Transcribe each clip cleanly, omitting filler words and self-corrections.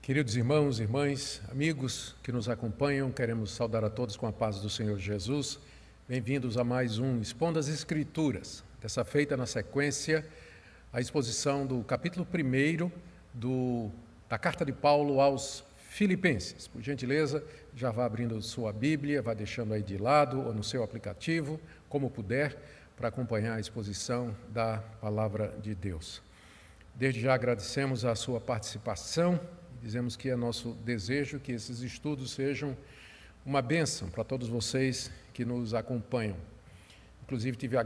Queridos irmãos, irmãs, amigos que nos acompanham, queremos saudar a todos com a paz do Senhor Jesus. Bem-vindos a mais um Expondo as Escrituras, dessa feita na sequência a exposição do capítulo 1 da Carta de Paulo aos Filipenses. Por gentileza, já vá abrindo sua Bíblia, vá deixando aí de lado ou no seu aplicativo, como puder, para acompanhar a exposição da Palavra de Deus. Desde já agradecemos a sua participação. Dizemos que é nosso desejo que esses estudos sejam uma bênção para todos vocês que nos acompanham. Inclusive, tive a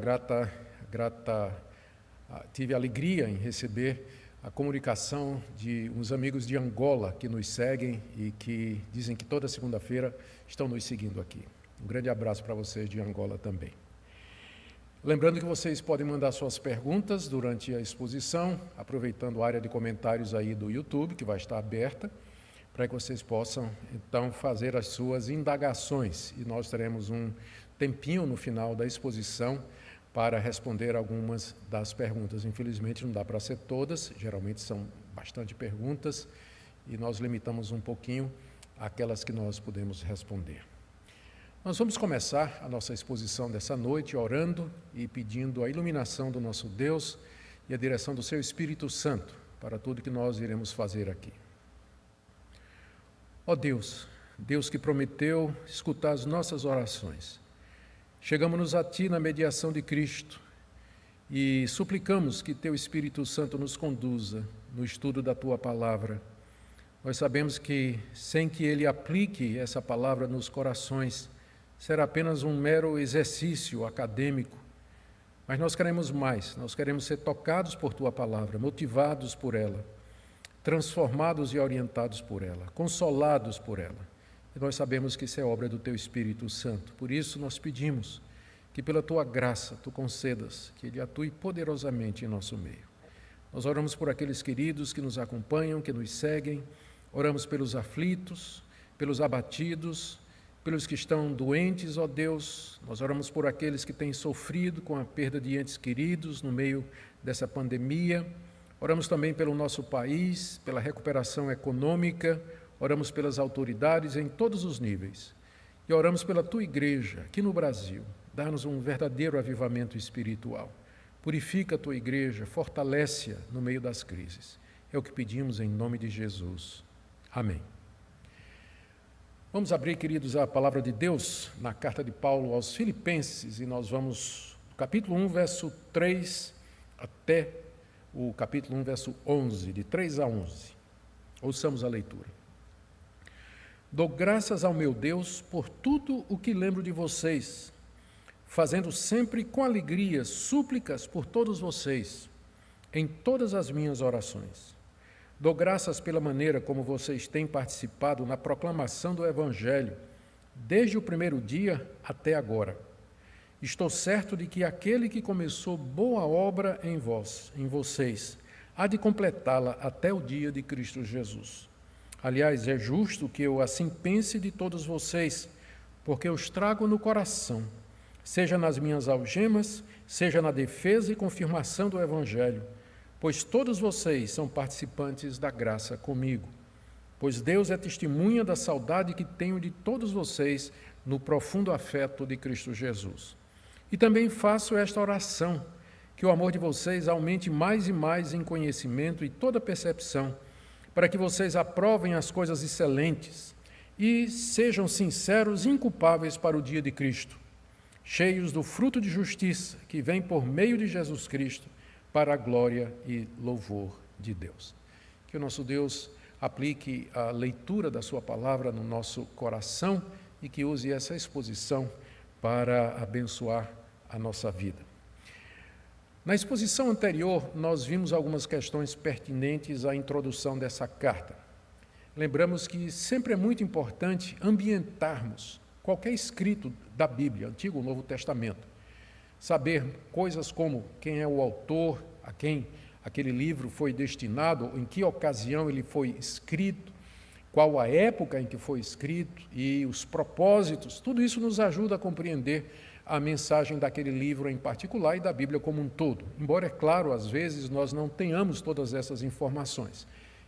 alegria em receber a comunicação de uns amigos de Angola que nos seguem e que dizem que toda segunda-feira estão nos seguindo aqui. Um grande abraço para vocês de Angola também. Lembrando que vocês podem mandar suas perguntas durante a exposição, aproveitando a área de comentários aí do YouTube, que vai estar aberta, para que vocês possam, então, fazer as suas indagações. E nós teremos um tempinho no final da exposição para responder algumas das perguntas. Infelizmente, não dá para ser todas, geralmente são bastante perguntas, e nós limitamos um pouquinho aquelas que nós podemos responder. Nós vamos começar a nossa exposição dessa noite orando e pedindo a iluminação do nosso Deus e a direção do seu Espírito Santo para tudo que nós iremos fazer aqui. Ó Deus, Deus que prometeu escutar as nossas orações, chegamos-nos a Ti na mediação de Cristo e suplicamos que Teu Espírito Santo nos conduza no estudo da Tua Palavra. Nós sabemos que sem que Ele aplique essa palavra nos corações, será apenas um mero exercício acadêmico, mas nós queremos mais, nós queremos ser tocados por Tua Palavra, motivados por ela, transformados e orientados por ela, consolados por ela. E nós sabemos que isso é obra do Teu Espírito Santo. Por isso nós pedimos que pela Tua graça Tu concedas que Ele atue poderosamente em nosso meio. Nós oramos por aqueles queridos que nos acompanham, que nos seguem, oramos pelos aflitos, pelos abatidos, pelos que estão doentes, ó Deus, nós oramos por aqueles que têm sofrido com a perda de entes queridos no meio dessa pandemia, oramos também pelo nosso país, pela recuperação econômica, oramos pelas autoridades em todos os níveis e oramos pela Tua Igreja aqui no Brasil, dá-nos um verdadeiro avivamento espiritual, purifica a Tua Igreja, fortalece-a no meio das crises, é o que pedimos em nome de Jesus. Amém. Vamos abrir, queridos, a palavra de Deus na carta de Paulo aos Filipenses e nós vamos do capítulo 1, verso 3 até o capítulo 1, verso 11, de 3 a 11. Ouçamos a leitura. Dou graças ao meu Deus por tudo o que lembro de vocês, fazendo sempre com alegria súplicas por todos vocês, em todas as minhas orações. Dou graças pela maneira como vocês têm participado na proclamação do Evangelho, desde o primeiro dia até agora. Estou certo de que aquele que começou boa obra em vocês, há de completá-la até o dia de Cristo Jesus. Aliás, é justo que eu assim pense de todos vocês, porque os trago no coração, seja nas minhas algemas, seja na defesa e confirmação do Evangelho, pois todos vocês são participantes da graça comigo. Pois Deus é testemunha da saudade que tenho de todos vocês no profundo afeto de Cristo Jesus. E também faço esta oração, que o amor de vocês aumente mais e mais em conhecimento e toda percepção, para que vocês aprovem as coisas excelentes e sejam sinceros e inculpáveis para o dia de Cristo, cheios do fruto de justiça que vem por meio de Jesus Cristo, para a glória e louvor de Deus. Que o nosso Deus aplique a leitura da sua palavra no nosso coração e que use essa exposição para abençoar a nossa vida. Na exposição anterior, nós vimos algumas questões pertinentes à introdução dessa carta. Lembramos que sempre é muito importante ambientarmos qualquer escrito da Bíblia, Antigo ou Novo Testamento. Saber coisas como quem é o autor, a quem aquele livro foi destinado, em que ocasião ele foi escrito, qual a época em que foi escrito e os propósitos, tudo isso nos ajuda a compreender a mensagem daquele livro em particular e da Bíblia como um todo. Embora, é claro, às vezes nós não tenhamos todas essas informações.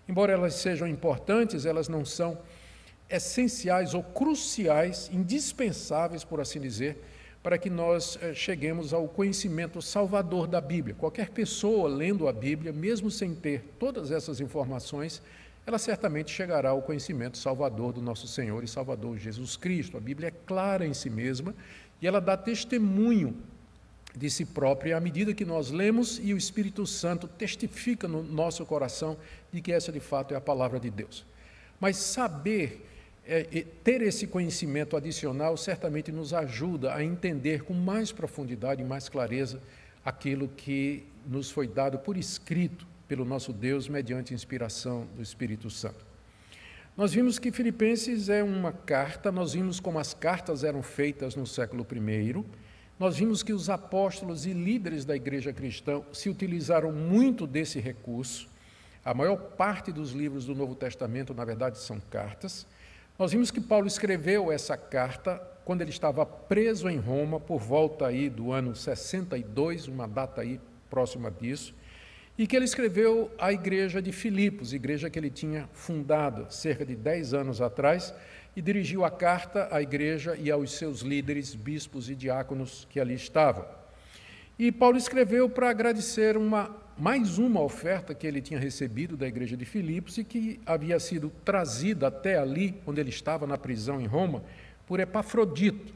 Embora elas sejam importantes, elas não são essenciais ou cruciais, indispensáveis, por assim dizer, para que nós cheguemos ao conhecimento salvador da Bíblia. Qualquer pessoa lendo a Bíblia, mesmo sem ter todas essas informações, ela certamente chegará ao conhecimento salvador do nosso Senhor e Salvador Jesus Cristo. A Bíblia é clara em si mesma e ela dá testemunho de si própria à medida que nós lemos, e o Espírito Santo testifica no nosso coração de que essa de fato é a palavra de Deus. Mas saber, ter esse conhecimento adicional certamente nos ajuda a entender com mais profundidade e mais clareza aquilo que nos foi dado por escrito pelo nosso Deus mediante a inspiração do Espírito Santo. Nós vimos que Filipenses é uma carta, nós vimos como as cartas eram feitas no século I, nós vimos que os apóstolos e líderes da igreja cristã se utilizaram muito desse recurso. A maior parte dos livros do Novo Testamento, na verdade, são cartas. Nós vimos que Paulo escreveu essa carta quando ele estava preso em Roma, por volta aí do ano 62, uma data aí próxima disso, e que ele escreveu à igreja de Filipos, igreja que ele tinha fundado cerca de 10 anos atrás, e dirigiu a carta à igreja e aos seus líderes, bispos e diáconos que ali estavam. E Paulo escreveu para agradecer mais uma oferta que ele tinha recebido da igreja de Filipos e que havia sido trazida até ali, onde ele estava na prisão em Roma, por Epafrodito,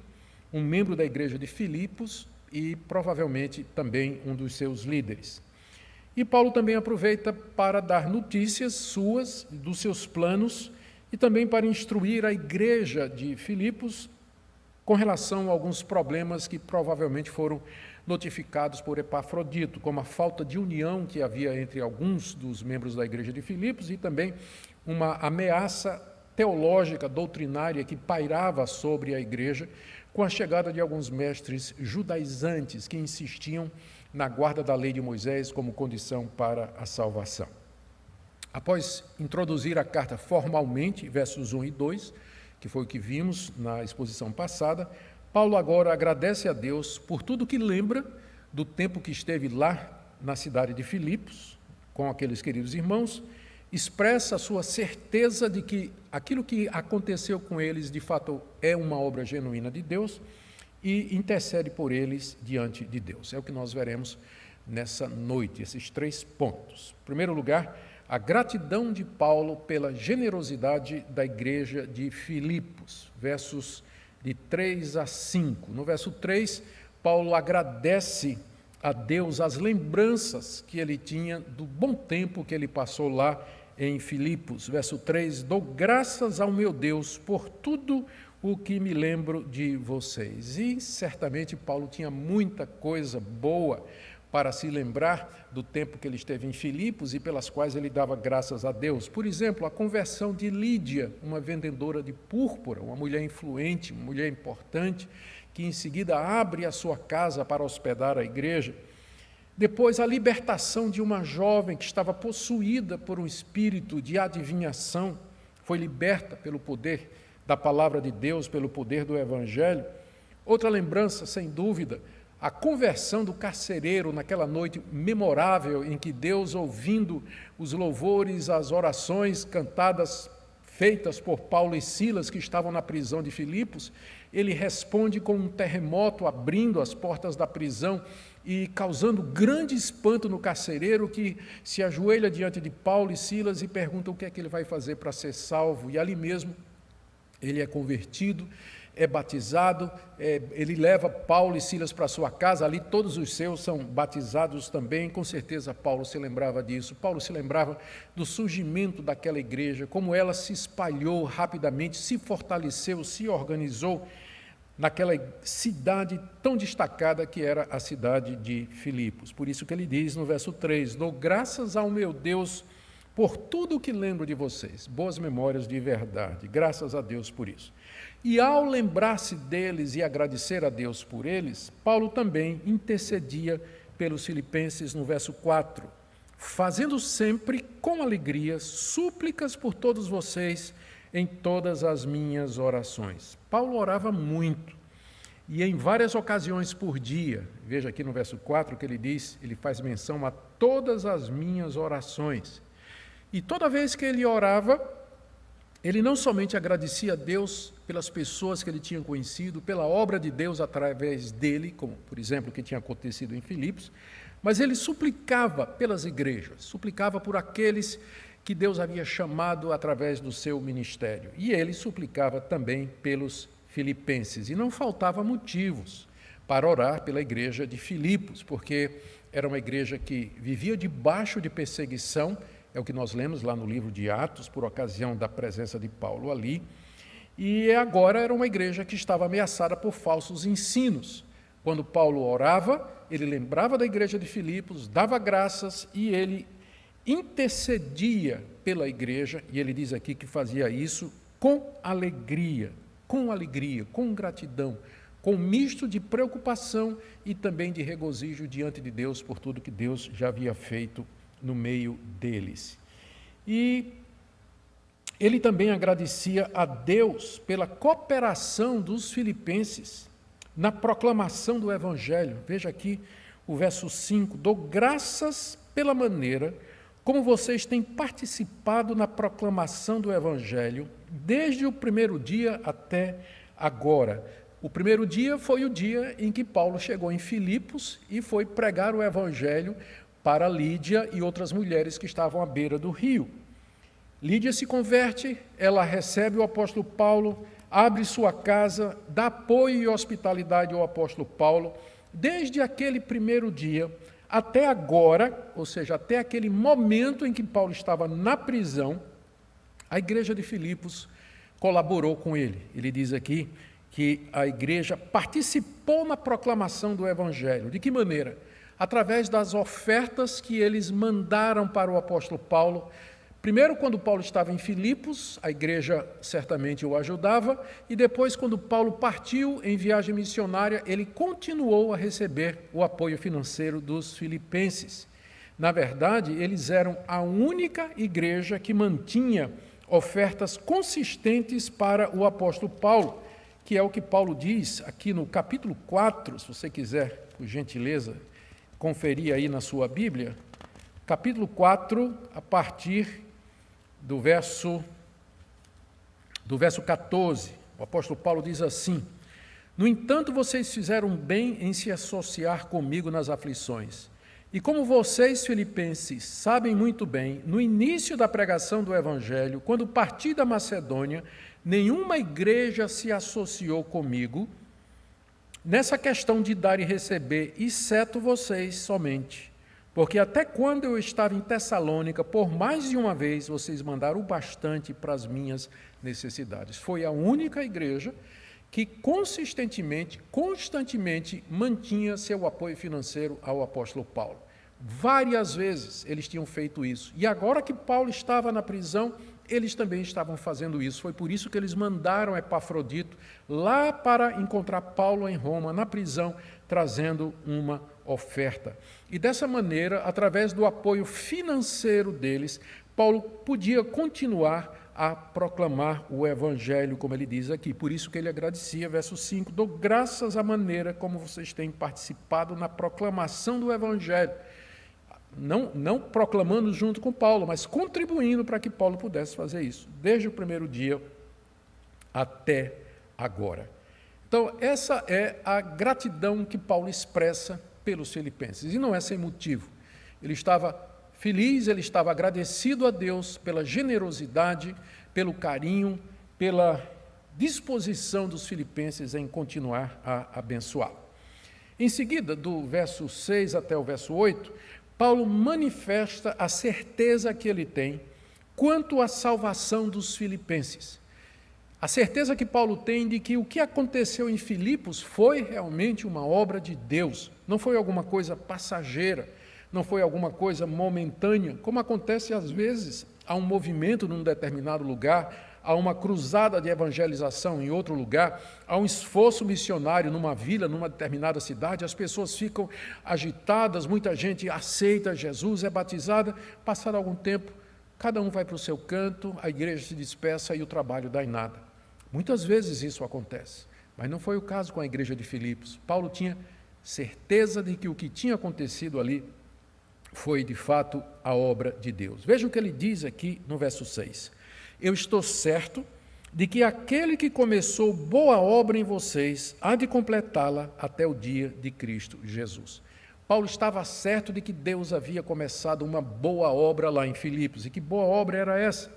um membro da igreja de Filipos e provavelmente também um dos seus líderes. E Paulo também aproveita para dar notícias suas, dos seus planos, e também para instruir a igreja de Filipos com relação a alguns problemas que provavelmente foram notificados por Epafrodito, como a falta de união que havia entre alguns dos membros da igreja de Filipos e também uma ameaça teológica, doutrinária, que pairava sobre a igreja com a chegada de alguns mestres judaizantes que insistiam na guarda da lei de Moisés como condição para a salvação. Após introduzir a carta formalmente, versos 1 e 2, que foi o que vimos na exposição passada, Paulo agora agradece a Deus por tudo que lembra do tempo que esteve lá na cidade de Filipos, com aqueles queridos irmãos, expressa a sua certeza de que aquilo que aconteceu com eles, de fato, é uma obra genuína de Deus e intercede por eles diante de Deus. É o que nós veremos nessa noite, esses 3 pontos. Em primeiro lugar, a gratidão de Paulo pela generosidade da igreja de Filipos, versos de 3 a 5. No verso 3, Paulo agradece a Deus as lembranças que ele tinha do bom tempo que ele passou lá em Filipos. Verso 3, dou graças ao meu Deus por tudo o que me lembro de vocês. E certamente Paulo tinha muita coisa boa para se lembrar do tempo que ele esteve em Filipos e pelas quais ele dava graças a Deus. Por exemplo, a conversão de Lídia, uma vendedora de púrpura, uma mulher influente, uma mulher importante, que em seguida abre a sua casa para hospedar a igreja. Depois, a libertação de uma jovem que estava possuída por um espírito de adivinhação, foi liberta pelo poder da palavra de Deus, pelo poder do Evangelho. Outra lembrança, sem dúvida, a conversão do carcereiro naquela noite memorável em que Deus, ouvindo os louvores, as orações cantadas, feitas por Paulo e Silas, que estavam na prisão de Filipos, ele responde com um terremoto, abrindo as portas da prisão e causando grande espanto no carcereiro, que se ajoelha diante de Paulo e Silas e pergunta o que é que ele vai fazer para ser salvo. E ali mesmo ele é convertido, é batizado, ele leva Paulo e Silas para sua casa, ali todos os seus são batizados também, com certeza Paulo se lembrava disso. Paulo se lembrava do surgimento daquela igreja, como ela se espalhou rapidamente, se fortaleceu, se organizou naquela cidade tão destacada que era a cidade de Filipos. Por isso que ele diz no verso 3, dou graças ao meu Deus por tudo o que lembro de vocês, boas memórias de verdade, graças a Deus por isso. E ao lembrar-se deles e agradecer a Deus por eles, Paulo também intercedia pelos filipenses no verso 4, fazendo sempre com alegria súplicas por todos vocês em todas as minhas orações. Paulo orava muito e em várias ocasiões por dia. Veja aqui no verso 4 que ele diz, ele faz menção a todas as minhas orações. E toda vez que ele orava, ele não somente agradecia a Deus pelas pessoas que ele tinha conhecido, pela obra de Deus através dele, como, por exemplo, o que tinha acontecido em Filipos, mas ele suplicava pelas igrejas, suplicava por aqueles que Deus havia chamado através do seu ministério. E ele suplicava também pelos filipenses. E não faltava motivos para orar pela igreja de Filipos, porque era uma igreja que vivia debaixo de perseguição, é o que nós lemos lá no livro de Atos, por ocasião da presença de Paulo ali, e agora era uma igreja que estava ameaçada por falsos ensinos. Quando Paulo orava, ele lembrava da igreja de Filipos, dava graças e ele intercedia pela igreja, e ele diz aqui que fazia isso com alegria, com gratidão, com um misto de preocupação e também de regozijo diante de Deus por tudo que Deus já havia feito no meio deles. E ele também agradecia a Deus pela cooperação dos filipenses na proclamação do Evangelho. Veja aqui o verso 5, dou graças pela maneira como vocês têm participado na proclamação do Evangelho desde o primeiro dia até agora. O primeiro dia foi o dia em que Paulo chegou em Filipos e foi pregar o Evangelho para Lídia e outras mulheres que estavam à beira do rio. Lídia se converte, ela recebe o apóstolo Paulo, abre sua casa, dá apoio e hospitalidade ao apóstolo Paulo. Desde aquele primeiro dia até agora, ou seja, até aquele momento em que Paulo estava na prisão, a igreja de Filipos colaborou com ele. Ele diz aqui que a igreja participou na proclamação do Evangelho. De que maneira? Através das ofertas que eles mandaram para o apóstolo Paulo. Primeiro, quando Paulo estava em Filipos, a igreja certamente o ajudava, e depois, quando Paulo partiu em viagem missionária, ele continuou a receber o apoio financeiro dos filipenses. Na verdade, eles eram a única igreja que mantinha ofertas consistentes para o apóstolo Paulo, que é o que Paulo diz aqui no capítulo 4, se você quiser, por gentileza, conferir aí na sua Bíblia, capítulo 4, a partir do verso 14, o apóstolo Paulo diz assim: no entanto, vocês fizeram bem em se associar comigo nas aflições. E como vocês, filipenses, sabem muito bem, no início da pregação do Evangelho, quando parti da Macedônia, nenhuma igreja se associou comigo nessa questão de dar e receber, exceto vocês somente. Porque até quando eu estava em Tessalônica, por mais de uma vez, vocês mandaram o bastante para as minhas necessidades. Foi a única igreja que constantemente mantinha seu apoio financeiro ao apóstolo Paulo. Várias vezes eles tinham feito isso. E agora que Paulo estava na prisão, eles também estavam fazendo isso. Foi por isso que eles mandaram Epafrodito lá para encontrar Paulo em Roma, na prisão, trazendo uma oferta. E dessa maneira, através do apoio financeiro deles, Paulo podia continuar a proclamar o Evangelho, como ele diz aqui. Por isso que ele agradecia, verso 5, dou graças à maneira como vocês têm participado na proclamação do Evangelho. Não proclamando junto com Paulo, mas contribuindo para que Paulo pudesse fazer isso, desde o primeiro dia até agora. Então, essa é a gratidão que Paulo expressa pelos filipenses, e não é sem motivo. Ele estava feliz, ele estava agradecido a Deus pela generosidade, pelo carinho, pela disposição dos filipenses em continuar a abençoá-lo. Em seguida, do verso 6 até o verso 8, Paulo manifesta a certeza que ele tem quanto à salvação dos filipenses. A certeza que Paulo tem de que o que aconteceu em Filipos foi realmente uma obra de Deus, não foi alguma coisa passageira, não foi alguma coisa momentânea, como acontece às vezes, há um movimento num determinado lugar, há uma cruzada de evangelização em outro lugar, há um esforço missionário numa vila, numa determinada cidade, as pessoas ficam agitadas, muita gente aceita Jesus, é batizada, passado algum tempo, cada um vai para o seu canto, a igreja se dispersa e o trabalho dá em nada. Muitas vezes isso acontece, mas não foi o caso com a igreja de Filipos. Paulo tinha certeza de que o que tinha acontecido ali foi de fato a obra de Deus. Veja o que ele diz aqui no verso 6. Eu estou certo de que aquele que começou boa obra em vocês há de completá-la até o dia de Cristo Jesus. Paulo estava certo de que Deus havia começado uma boa obra lá em Filipos. E que boa obra era essa?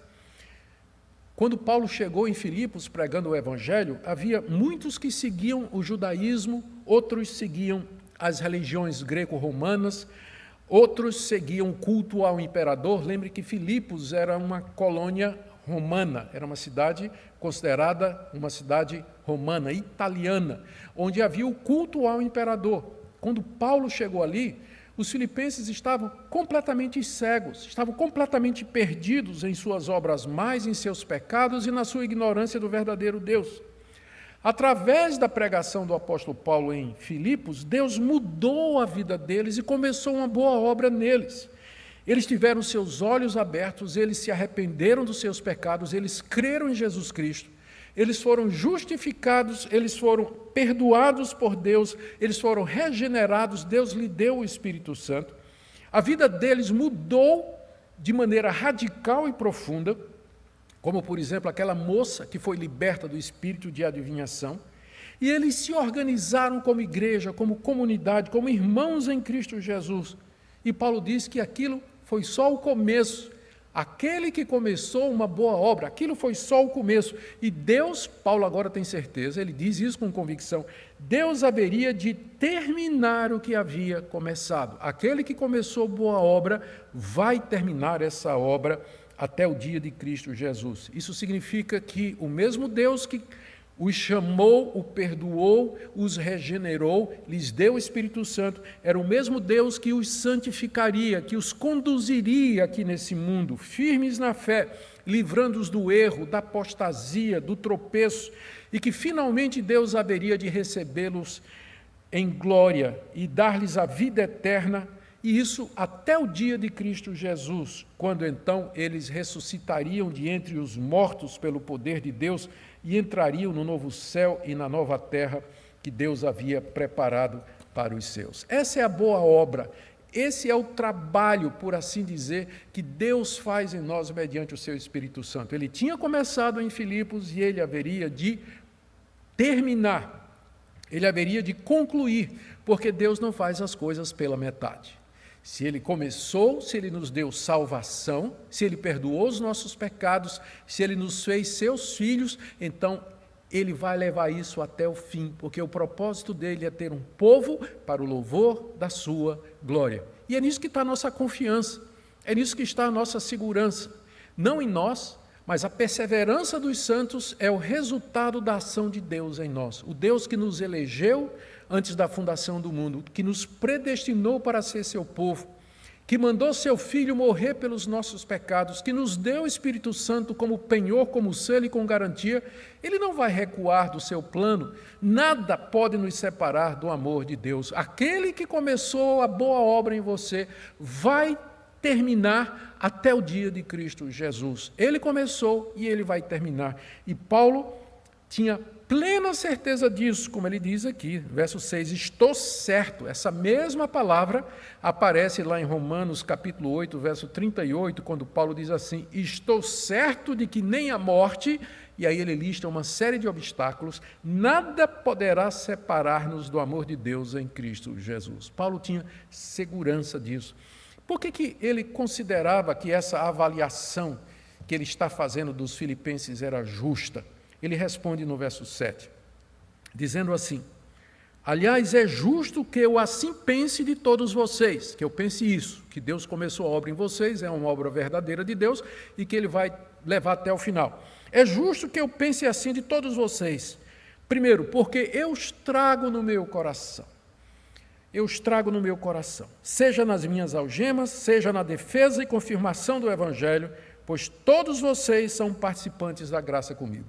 Quando Paulo chegou em Filipos pregando o Evangelho, havia muitos que seguiam o judaísmo, outros seguiam as religiões greco-romanas, outros seguiam o culto ao imperador. Lembre que Filipos era uma colônia romana, era uma cidade considerada uma cidade romana, italiana, onde havia o culto ao imperador. Quando Paulo chegou ali, os filipenses estavam completamente cegos, estavam completamente perdidos em suas obras mais, em seus pecados e na sua ignorância do verdadeiro Deus. Através da pregação do apóstolo Paulo em Filipos, Deus mudou a vida deles e começou uma boa obra neles. Eles tiveram seus olhos abertos, eles se arrependeram dos seus pecados, eles creram em Jesus Cristo, eles foram justificados, eles foram perdoados por Deus, eles foram regenerados, Deus lhe deu o Espírito Santo. A vida deles mudou de maneira radical e profunda, como, por exemplo, aquela moça que foi liberta do espírito de adivinhação, e eles se organizaram como igreja, como comunidade, como irmãos em Cristo Jesus. E Paulo diz que aquilo foi só o começo. Aquele que começou uma boa obra, aquilo foi só o começo. E Deus, Paulo agora tem certeza, ele diz isso com convicção, Deus haveria de terminar o que havia começado. Aquele que começou boa obra vai terminar essa obra até o dia de Cristo Jesus. Isso significa que o mesmo Deus que os chamou, o perdoou, os regenerou, lhes deu o Espírito Santo, era o mesmo Deus que os santificaria, que os conduziria aqui nesse mundo, firmes na fé, livrando-os do erro, da apostasia, do tropeço, e que finalmente Deus haveria de recebê-los em glória e dar-lhes a vida eterna, e isso até o dia de Cristo Jesus, quando então eles ressuscitariam de entre os mortos pelo poder de Deus e entrariam no novo céu e na nova terra que Deus havia preparado para os seus. Essa é a boa obra, esse é o trabalho, por assim dizer, que Deus faz em nós mediante o seu Espírito Santo. Ele tinha começado em Filipos e ele haveria de terminar, ele haveria de concluir, porque Deus não faz as coisas pela metade. Se ele começou, se ele nos deu salvação, se ele perdoou os nossos pecados, se ele nos fez seus filhos, então ele vai levar isso até o fim, porque o propósito dele é ter um povo para o louvor da sua glória. E é nisso que está a nossa confiança, é nisso que está a nossa segurança, não em nós, mas a perseverança dos santos é o resultado da ação de Deus em nós. O Deus que nos elegeu antes da fundação do mundo, que nos predestinou para ser seu povo, que mandou seu Filho morrer pelos nossos pecados, que nos deu o Espírito Santo como penhor, como selo e com garantia, ele não vai recuar do seu plano. Nada pode nos separar do amor de Deus. Aquele que começou a boa obra em você vai terminar até o dia de Cristo Jesus. Ele começou e ele vai terminar. E Paulo tinha plena certeza disso, como ele diz aqui, verso 6, estou certo. Essa mesma palavra aparece lá em Romanos capítulo 8, verso 38, quando Paulo diz assim, estou certo de que nem a morte, e aí ele lista uma série de obstáculos, nada poderá separar-nos do amor de Deus em Cristo Jesus. Paulo tinha segurança disso. Por que ele considerava que essa avaliação que ele está fazendo dos filipenses era justa? Ele responde no verso 7, dizendo assim, aliás, é justo que eu assim pense de todos vocês, que eu pense isso, que Deus começou a obra em vocês, é uma obra verdadeira de Deus e que ele vai levar até o final. É justo que eu pense assim de todos vocês. Primeiro, porque eu os trago no meu coração. Eu os trago no meu coração, seja nas minhas algemas, seja na defesa e confirmação do Evangelho, pois todos vocês são participantes da graça comigo.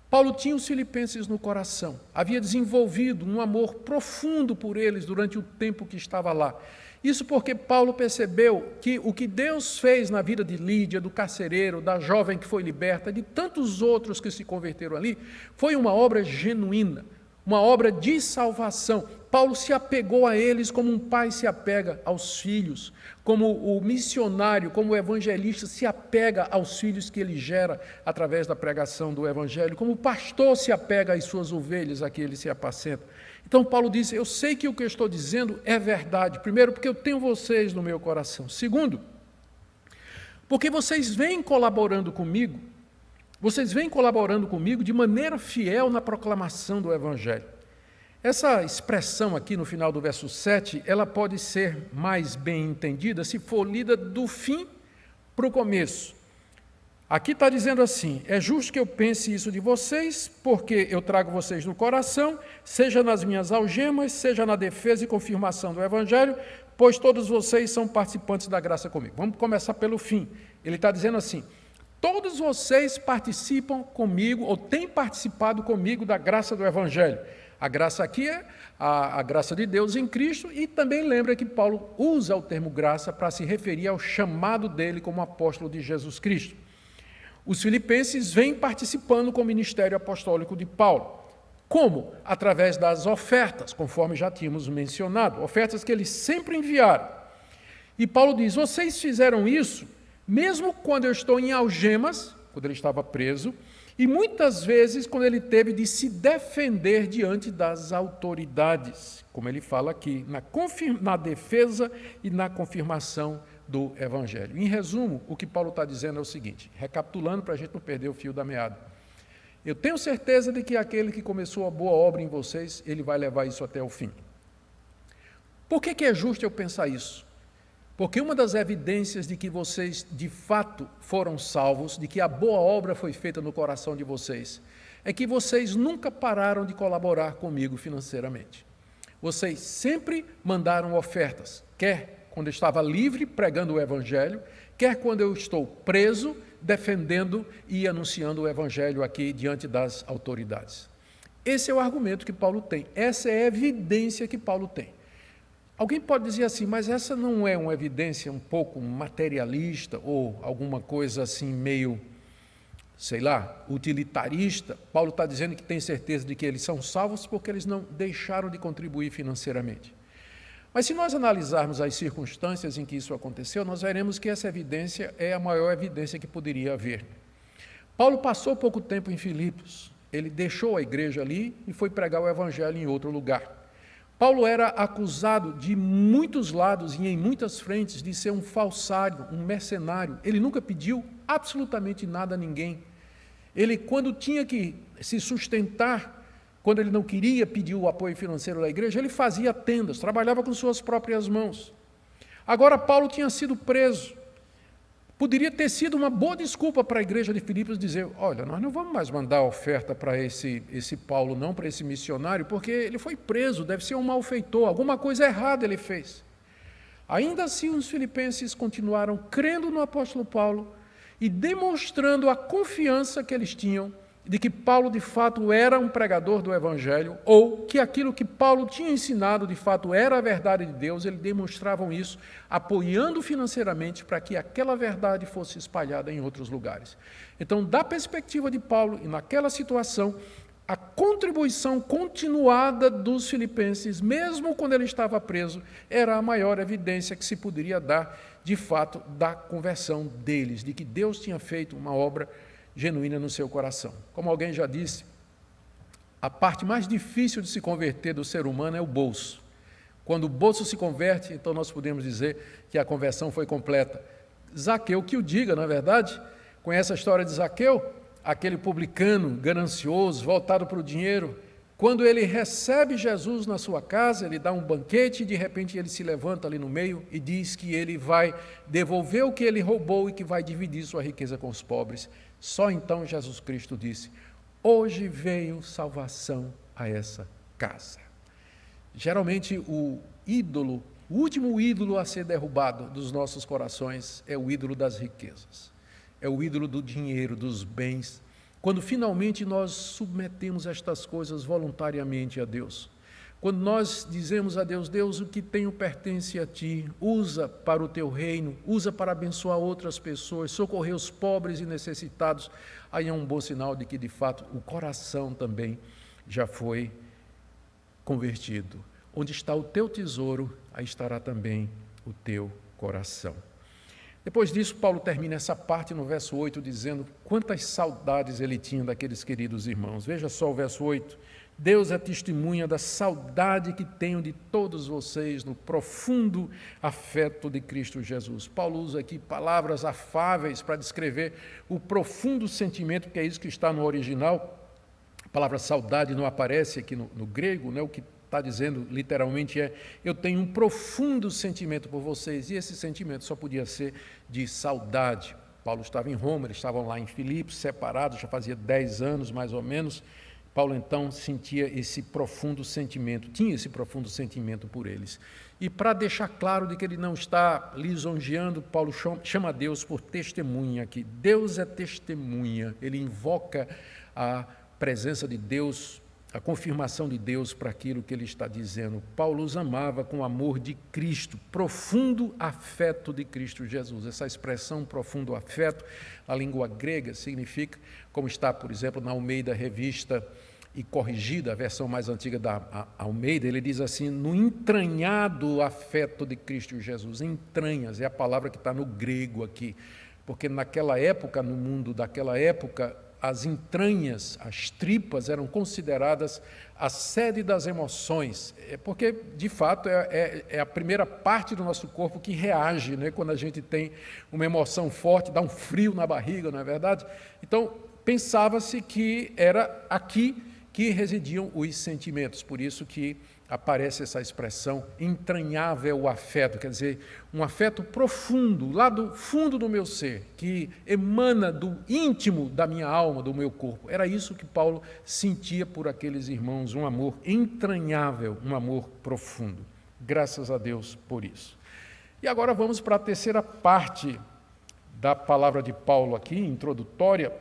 Paulo tinha os filipenses no coração, havia desenvolvido um amor profundo por eles durante o tempo que estava lá. Isso porque Paulo percebeu que o que Deus fez na vida de Lídia, do carcereiro, da jovem que foi liberta, de tantos outros que se converteram ali, foi uma obra genuína, uma obra de salvação. Paulo se apegou a eles como um pai se apega aos filhos, como o missionário, como o evangelista se apega aos filhos que ele gera através da pregação do evangelho, como o pastor se apega às suas ovelhas, a que ele se apacenta. Então Paulo diz, eu sei que o que eu estou dizendo é verdade. Primeiro, porque eu tenho vocês no meu coração. Segundo, porque vocês vêm colaborando comigo de maneira fiel na proclamação do evangelho. Essa expressão aqui no final do verso 7, ela pode ser mais bem entendida se for lida do fim para o começo. Aqui está dizendo assim, é justo que eu pense isso de vocês, porque eu trago vocês no coração, seja nas minhas algemas, seja na defesa e confirmação do evangelho, pois todos vocês são participantes da graça comigo. Vamos começar pelo fim. Ele está dizendo assim, todos vocês participam comigo, ou têm participado comigo da graça do evangelho. A graça aqui é a graça de Deus em Cristo, e também lembra que Paulo usa o termo graça para se referir ao chamado dele como apóstolo de Jesus Cristo. Os filipenses vêm participando com o ministério apostólico de Paulo. Como? Através das ofertas, conforme já tínhamos mencionado, ofertas que eles sempre enviaram. E Paulo diz, vocês fizeram isso, mesmo quando eu estou em algemas, quando ele estava preso, e muitas vezes quando ele teve de se defender diante das autoridades, como ele fala aqui, na defesa e na confirmação do evangelho. Em resumo, o que Paulo está dizendo é o seguinte, recapitulando para a gente não perder o fio da meada. Eu tenho certeza de que aquele que começou a boa obra em vocês, ele vai levar isso até o fim. Por que é justo eu pensar isso? Porque uma das evidências de que vocês, de fato, foram salvos, de que a boa obra foi feita no coração de vocês, é que vocês nunca pararam de colaborar comigo financeiramente. Vocês sempre mandaram ofertas, quer quando eu estava livre, pregando o Evangelho, quer quando eu estou preso, defendendo e anunciando o Evangelho aqui diante das autoridades. Esse é o argumento que Paulo tem, essa é a evidência que Paulo tem. Alguém pode dizer assim, mas essa não é uma evidência um pouco materialista ou alguma coisa assim meio, sei lá, utilitarista? Paulo está dizendo que tem certeza de que eles são salvos porque eles não deixaram de contribuir financeiramente. Mas se nós analisarmos as circunstâncias em que isso aconteceu, nós veremos que essa evidência é a maior evidência que poderia haver. Paulo passou pouco tempo em Filipos, ele deixou a igreja ali e foi pregar o evangelho em outro lugar. Paulo era acusado de muitos lados e em muitas frentes de ser um falsário, um mercenário. Ele nunca pediu absolutamente nada a ninguém. Ele, quando tinha que se sustentar, quando ele não queria pedir o apoio financeiro da igreja, ele fazia tendas, trabalhava com suas próprias mãos. Agora, Paulo tinha sido preso. Poderia ter sido uma boa desculpa para a igreja de Filipos dizer, olha, nós não vamos mais mandar oferta para esse Paulo, não, para esse missionário, porque ele foi preso, deve ser um malfeitor, alguma coisa errada ele fez. Ainda assim, os filipenses continuaram crendo no apóstolo Paulo e demonstrando a confiança que eles tinham de que Paulo, de fato, era um pregador do Evangelho, ou que aquilo que Paulo tinha ensinado, de fato, era a verdade de Deus. Eles demonstravam isso, apoiando financeiramente para que aquela verdade fosse espalhada em outros lugares. Então, da perspectiva de Paulo, e naquela situação, a contribuição continuada dos filipenses, mesmo quando ele estava preso, era a maior evidência que se poderia dar, de fato, da conversão deles, de que Deus tinha feito uma obra genuína no seu coração. Como alguém já disse, a parte mais difícil de se converter do ser humano é o bolso. Quando o bolso se converte, então nós podemos dizer que a conversão foi completa. Zaqueu que o diga, não é verdade? Conhece a história de Zaqueu? Aquele publicano ganancioso, voltado para o dinheiro. Quando ele recebe Jesus na sua casa, ele dá um banquete e de repente ele se levanta ali no meio e diz que ele vai devolver o que ele roubou e que vai dividir sua riqueza com os pobres. Só então Jesus Cristo disse, hoje veio salvação a essa casa. Geralmente o último ídolo a ser derrubado dos nossos corações é o ídolo das riquezas. É o ídolo do dinheiro, dos bens. Quando finalmente nós submetemos estas coisas voluntariamente a Deus. Quando nós dizemos a Deus, Deus, o que tenho pertence a Ti, usa para o Teu reino, usa para abençoar outras pessoas, socorrer os pobres e necessitados, aí é um bom sinal de que, de fato, o coração também já foi convertido. onde está o teu tesouro, aí estará também o teu coração. Depois disso, Paulo termina essa parte no verso 8, dizendo quantas saudades ele tinha daqueles queridos irmãos. Veja só o verso 8. Deus é testemunha da saudade que tenho de todos vocês no profundo afeto de Cristo Jesus. Paulo usa aqui palavras afáveis para descrever o profundo sentimento, que é isso que está no original. A palavra saudade não aparece aqui no grego, né? O que está dizendo literalmente é: eu tenho um profundo sentimento por vocês, e esse sentimento só podia ser de saudade. Paulo estava em Roma, eles estavam lá em Filipos, separados, já fazia 10 anos mais ou menos. Paulo então sentia esse profundo sentimento, tinha esse profundo sentimento por eles. E para deixar claro de que ele não está lisonjeando, Paulo chama Deus por testemunha aqui. Deus é testemunha, ele invoca a presença de Deus, a confirmação de Deus para aquilo que ele está dizendo. Paulo os amava com o amor de Cristo, profundo afeto de Cristo Jesus. Essa expressão profundo afeto, a língua grega, significa, como está, por exemplo, na Almeida Revista e Corrigida, a versão mais antiga da Almeida, ele diz assim: no entranhado afeto de Cristo Jesus. Entranhas é a palavra que está no grego aqui, porque naquela época, no mundo daquela época, as entranhas, as tripas, eram consideradas a sede das emoções, porque, de fato, é a primeira parte do nosso corpo que reage, né? Quando a gente tem uma emoção forte, dá um frio na barriga, não é verdade? Então, pensava-se que era aqui que residiam os sentimentos, por isso que aparece essa expressão entranhável afeto, quer dizer, um afeto profundo, lá do fundo do meu ser, que emana do íntimo da minha alma, do meu corpo. Era isso que Paulo sentia por aqueles irmãos, um amor entranhável, um amor profundo. Graças a Deus por isso. E agora vamos para a terceira parte da palavra de Paulo aqui, introdutória,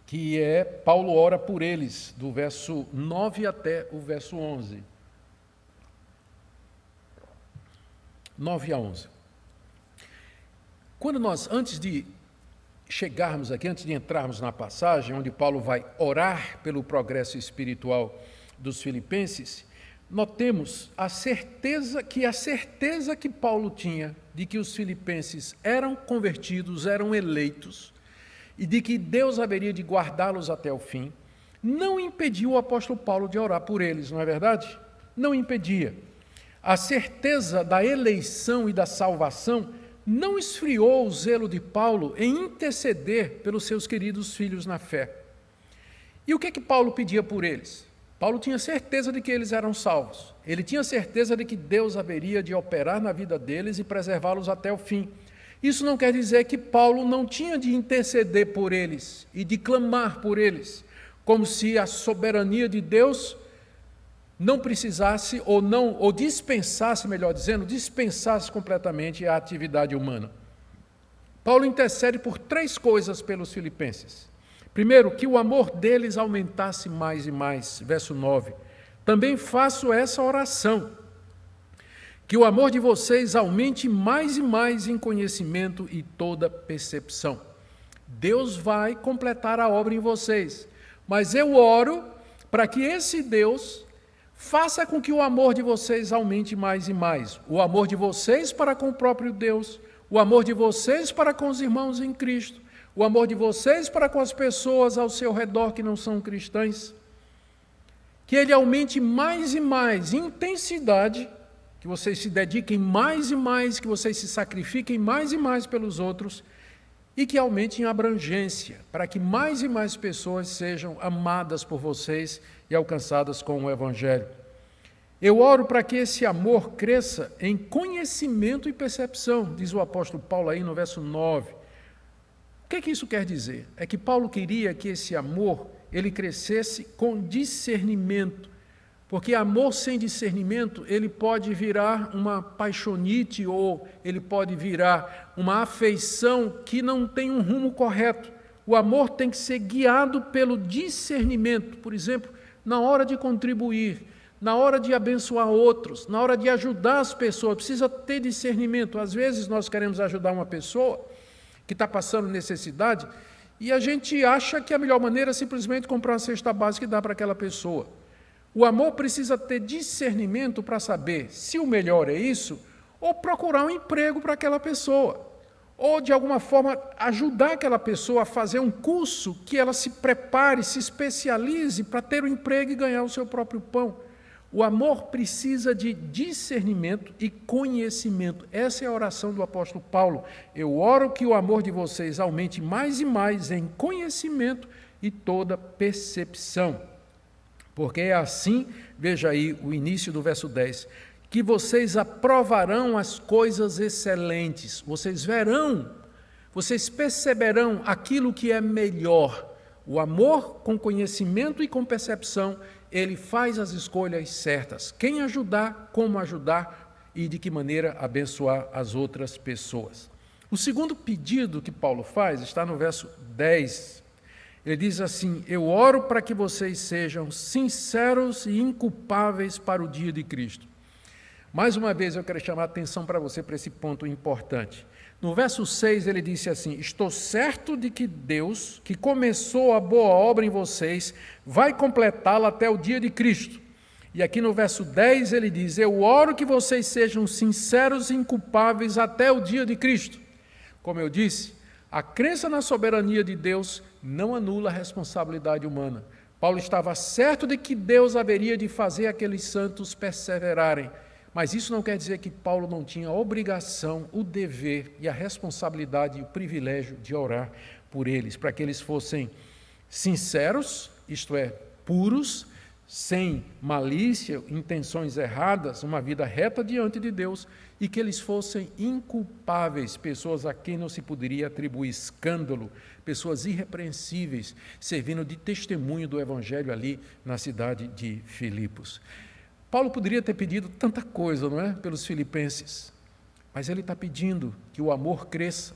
que é Paulo ora por eles, do verso 9 até o verso 11. 9 a 11. Quando nós, antes de chegarmos aqui, antes de entrarmos na passagem, onde Paulo vai orar pelo progresso espiritual dos filipenses, notemos a certeza que Paulo tinha de que os filipenses eram convertidos, eram eleitos, e de que Deus haveria de guardá-los até o fim, não impediu o apóstolo Paulo de orar por eles, não é verdade? Não impedia. A certeza da eleição e da salvação não esfriou o zelo de Paulo em interceder pelos seus queridos filhos na fé. E o que Paulo pedia por eles? Paulo tinha certeza de que eles eram salvos. Ele tinha certeza de que Deus haveria de operar na vida deles e preservá-los até o fim. Isso não quer dizer que Paulo não tinha de interceder por eles e de clamar por eles, como se a soberania de Deus não precisasse ou dispensasse, melhor dizendo, dispensasse completamente a atividade humana. Paulo intercede por 3 coisas pelos filipenses. Primeiro, que o amor deles aumentasse mais e mais, verso 9. Também faço essa oração, que o amor de vocês aumente mais e mais em conhecimento e toda percepção. Deus vai completar a obra em vocês, mas eu oro para que esse Deus faça com que o amor de vocês aumente mais e mais. O amor de vocês para com o próprio Deus, o amor de vocês para com os irmãos em Cristo, o amor de vocês para com as pessoas ao seu redor que não são cristãs. Que ele aumente mais e mais em intensidade, que vocês se dediquem mais e mais, que vocês se sacrifiquem mais e mais pelos outros, e que aumente em abrangência, para que mais e mais pessoas sejam amadas por vocês e alcançadas com o Evangelho. Eu oro para que esse amor cresça em conhecimento e percepção, diz o apóstolo Paulo aí no verso 9. O que isso quer dizer? É que Paulo queria que esse amor ele crescesse com discernimento, porque amor sem discernimento, ele pode virar uma paixonite ou ele pode virar uma afeição que não tem um rumo correto. O amor tem que ser guiado pelo discernimento, por exemplo, na hora de contribuir, na hora de abençoar outros, na hora de ajudar as pessoas, precisa ter discernimento. Às vezes nós queremos ajudar uma pessoa que está passando necessidade e a gente acha que a melhor maneira é simplesmente comprar uma cesta básica e dar para aquela pessoa. O amor precisa ter discernimento para saber se o melhor é isso, ou procurar um emprego para aquela pessoa, ou de alguma forma ajudar aquela pessoa a fazer um curso que ela se prepare, se especialize para ter um emprego e ganhar o seu próprio pão. O amor precisa de discernimento e conhecimento. Essa é a oração do apóstolo Paulo. Eu oro que o amor de vocês aumente mais e mais em conhecimento e toda percepção. Porque é assim, veja aí o início do verso 10, que vocês aprovarão as coisas excelentes. Vocês verão, vocês perceberão aquilo que é melhor. O amor com conhecimento e com percepção, ele faz as escolhas certas. Quem ajudar, como ajudar e de que maneira abençoar as outras pessoas. O segundo pedido que Paulo faz está no verso 10. Ele diz assim: eu oro para que vocês sejam sinceros e inculpáveis para o dia de Cristo. Mais uma vez eu quero chamar a atenção para você para esse ponto importante. No verso 6 ele disse assim: estou certo de que Deus, que começou a boa obra em vocês, vai completá-la até o dia de Cristo. E aqui no verso 10 ele diz: eu oro que vocês sejam sinceros e inculpáveis até o dia de Cristo. Como eu disse, a crença na soberania de Deus não anula a responsabilidade humana. Paulo estava certo de que Deus haveria de fazer aqueles santos perseverarem. Mas isso não quer dizer que Paulo não tinha a obrigação, o dever e a responsabilidade e o privilégio de orar por eles, para que eles fossem sinceros, isto é, puros, sem malícia, intenções erradas, uma vida reta diante de Deus, e que eles fossem inculpáveis, pessoas a quem não se poderia atribuir escândalo, pessoas irrepreensíveis, servindo de testemunho do Evangelho ali na cidade de Filipos. Paulo poderia ter pedido tanta coisa, não é, pelos filipenses, mas ele está pedindo que o amor cresça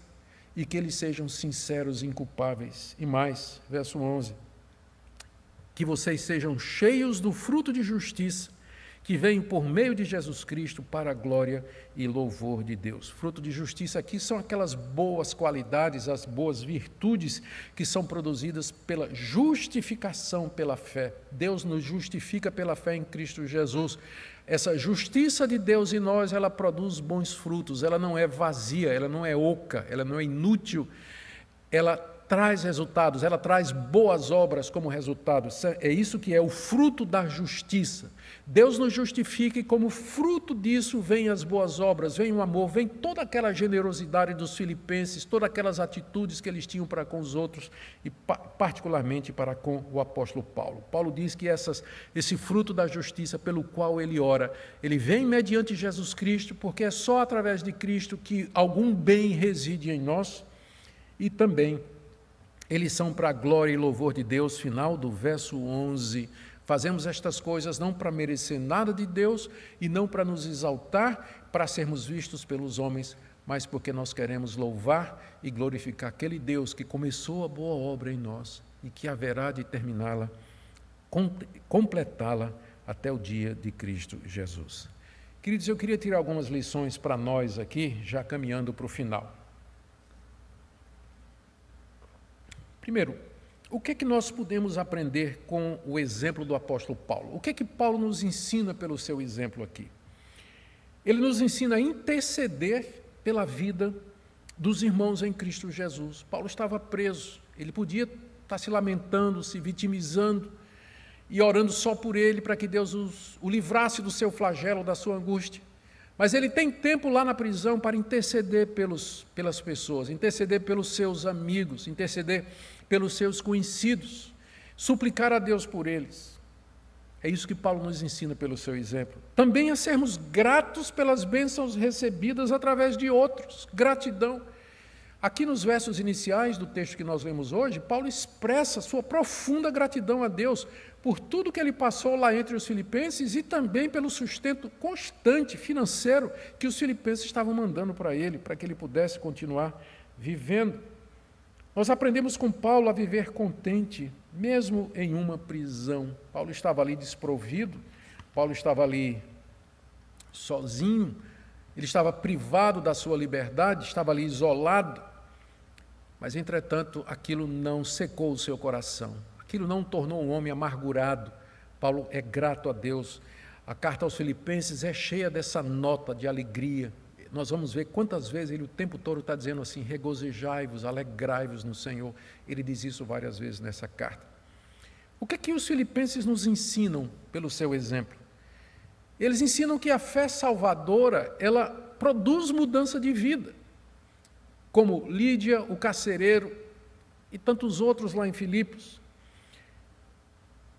e que eles sejam sinceros e inculpáveis. E mais, verso 11, que vocês sejam cheios do fruto de justiça, que vem por meio de Jesus Cristo para a glória e louvor de Deus. Fruto de justiça aqui são aquelas boas qualidades, as boas virtudes que são produzidas pela justificação pela fé. Deus nos justifica pela fé em Cristo Jesus. Essa justiça de Deus em nós, ela produz bons frutos, ela não é vazia, ela não é oca, ela não é inútil, ela traz resultados, ela traz boas obras como resultado. É isso que é o fruto da justiça. Deus nos justifica e como fruto disso vem as boas obras, vem o amor, vem toda aquela generosidade dos filipenses, todas aquelas atitudes que eles tinham para com os outros e particularmente para com o apóstolo Paulo. Paulo diz que esse fruto da justiça pelo qual ele ora, ele vem mediante Jesus Cristo, porque é só através de Cristo que algum bem reside em nós, e também eles são para a glória e louvor de Deus. Final do verso 11. Fazemos estas coisas não para merecer nada de Deus e não para nos exaltar, para sermos vistos pelos homens, mas porque nós queremos louvar e glorificar aquele Deus que começou a boa obra em nós e que haverá de terminá-la, completá-la até o dia de Cristo Jesus. Queridos, eu queria tirar algumas lições para nós aqui, já caminhando para o final. Primeiro, o que é que nós podemos aprender com o exemplo do apóstolo Paulo? O que é que Paulo nos ensina pelo seu exemplo aqui? Ele nos ensina a interceder pela vida dos irmãos em Cristo Jesus. Paulo estava preso, ele podia estar se lamentando, se vitimizando e orando só por ele para que Deus o livrasse do seu flagelo, da sua angústia. Mas ele tem tempo lá na prisão para interceder pelas pessoas, interceder pelos seus amigos, interceder pelos seus conhecidos, suplicar a Deus por eles. É isso que Paulo nos ensina pelo seu exemplo. Também a sermos gratos pelas bênçãos recebidas através de outros. Gratidão. Aqui nos versos iniciais do texto que nós lemos hoje, Paulo expressa sua profunda gratidão a Deus por tudo que ele passou lá entre os filipenses e também pelo sustento constante financeiro que os filipenses estavam mandando para ele, para que ele pudesse continuar vivendo. Nós aprendemos com Paulo a viver contente, mesmo em uma prisão. Paulo estava ali desprovido, Paulo estava ali sozinho, ele estava privado da sua liberdade, estava ali isolado, mas, entretanto, aquilo não secou o seu coração, aquilo não tornou um homem amargurado, Paulo é grato a Deus. A carta aos Filipenses é cheia dessa nota de alegria. Nós vamos ver quantas vezes ele o tempo todo está dizendo assim: regozijai-vos, alegrai-vos no Senhor. Ele diz isso várias vezes nessa carta. O que é que os filipenses nos ensinam pelo seu exemplo? Eles ensinam que a fé salvadora, ela produz mudança de vida. Como Lídia, o carcereiro e tantos outros lá em Filipos.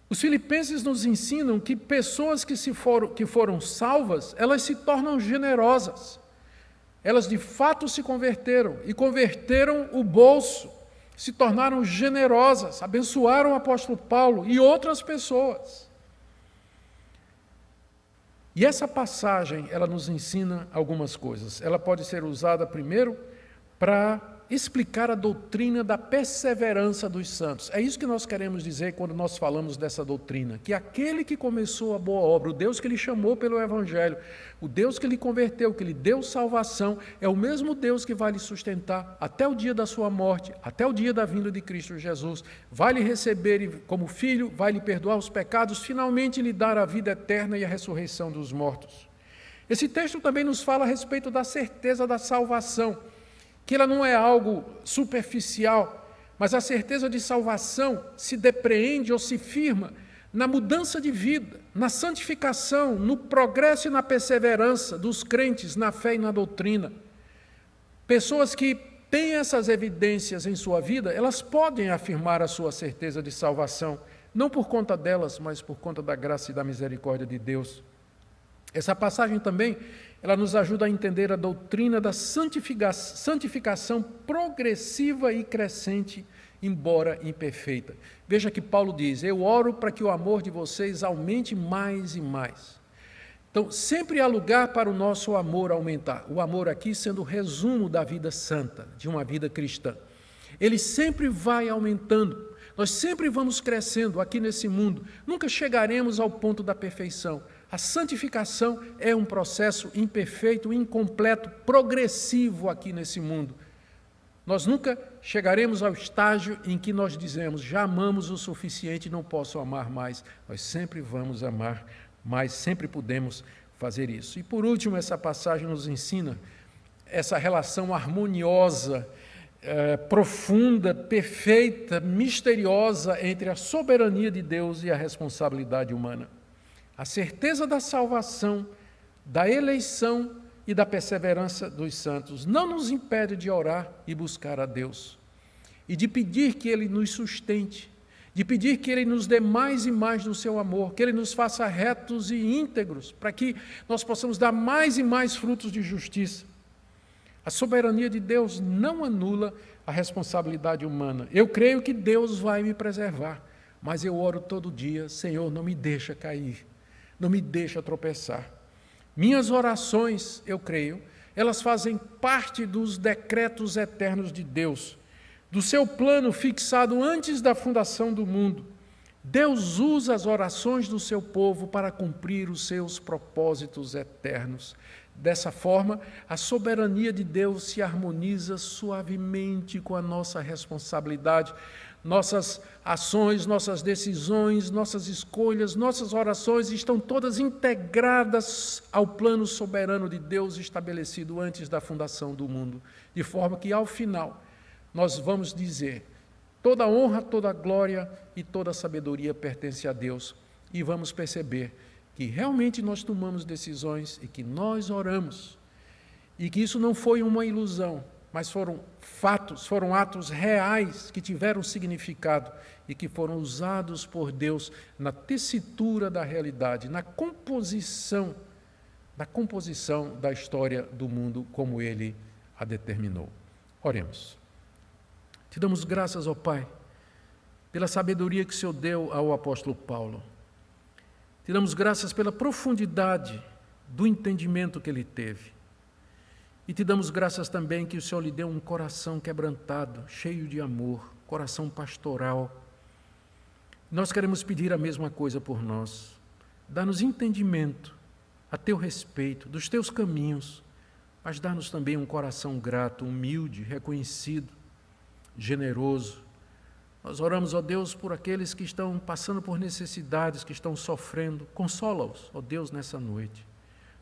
Os filipenses nos ensinam que pessoas que foram salvas, elas se tornam generosas. Elas de fato se converteram e converteram o bolso, se tornaram generosas, abençoaram o apóstolo Paulo e outras pessoas. E essa passagem, ela nos ensina algumas coisas. Ela pode ser usada primeiro para explicar a doutrina da perseverança dos santos. É isso que nós queremos dizer quando nós falamos dessa doutrina, que aquele que começou a boa obra, o Deus que lhe chamou pelo Evangelho, o Deus que lhe converteu, que lhe deu salvação, é o mesmo Deus que vai lhe sustentar até o dia da sua morte, até o dia da vinda de Cristo Jesus, vai lhe receber como filho, vai lhe perdoar os pecados, finalmente lhe dar a vida eterna e a ressurreição dos mortos. Esse texto também nos fala a respeito da certeza da salvação, que ela não é algo superficial, mas a certeza de salvação se depreende ou se firma na mudança de vida, na santificação, no progresso e na perseverança dos crentes na fé e na doutrina. Pessoas que têm essas evidências em sua vida, elas podem afirmar a sua certeza de salvação, não por conta delas, mas por conta da graça e da misericórdia de Deus. Essa passagem também, ela nos ajuda a entender a doutrina da santificação progressiva e crescente, embora imperfeita. Veja que Paulo diz: eu oro para que o amor de vocês aumente mais e mais. Então, sempre há lugar para o nosso amor aumentar. O amor aqui sendo o resumo da vida santa, de uma vida cristã. Ele sempre vai aumentando. Nós sempre vamos crescendo aqui nesse mundo. Nunca chegaremos ao ponto da perfeição. A santificação é um processo imperfeito, incompleto, progressivo aqui nesse mundo. Nós nunca chegaremos ao estágio em que nós dizemos: já amamos o suficiente, não posso amar mais. Nós sempre vamos amar mais, sempre podemos fazer isso. E por último, essa passagem nos ensina essa relação harmoniosa, profunda, perfeita, misteriosa entre a soberania de Deus e a responsabilidade humana. A certeza da salvação, da eleição e da perseverança dos santos não nos impede de orar e buscar a Deus, e de pedir que Ele nos sustente, de pedir que Ele nos dê mais e mais do seu amor, que Ele nos faça retos e íntegros, para que nós possamos dar mais e mais frutos de justiça. A soberania de Deus não anula a responsabilidade humana. Eu creio que Deus vai me preservar, mas eu oro todo dia: Senhor, não me deixa cair. Não me deixa tropeçar. Minhas orações, eu creio, elas fazem parte dos decretos eternos de Deus, do seu plano fixado antes da fundação do mundo. Deus usa as orações do seu povo para cumprir os seus propósitos eternos. Dessa forma, a soberania de Deus se harmoniza suavemente com a nossa responsabilidade. Nossas ações, nossas decisões, nossas escolhas, nossas orações estão todas integradas ao plano soberano de Deus estabelecido antes da fundação do mundo, de forma que, ao final, nós vamos dizer: toda honra, toda glória e toda sabedoria pertence a Deus, e vamos perceber que realmente nós tomamos decisões e que nós oramos, e que isso não foi uma ilusão, mas foram fatos, foram atos reais que tiveram significado e que foram usados por Deus na tessitura da realidade, na composição da história do mundo como Ele a determinou. Oremos. Te damos graças, ó Pai, pela sabedoria que o Senhor deu ao apóstolo Paulo. Te damos graças pela profundidade do entendimento que ele teve. E te damos graças também que o Senhor lhe deu um coração quebrantado, cheio de amor, coração pastoral. Nós queremos pedir a mesma coisa por nós. Dá-nos entendimento a teu respeito, dos teus caminhos, mas dá-nos também um coração grato, humilde, reconhecido, generoso. Nós oramos, ó Deus, por aqueles que estão passando por necessidades, que estão sofrendo. Consola-os, ó Deus, nessa noite.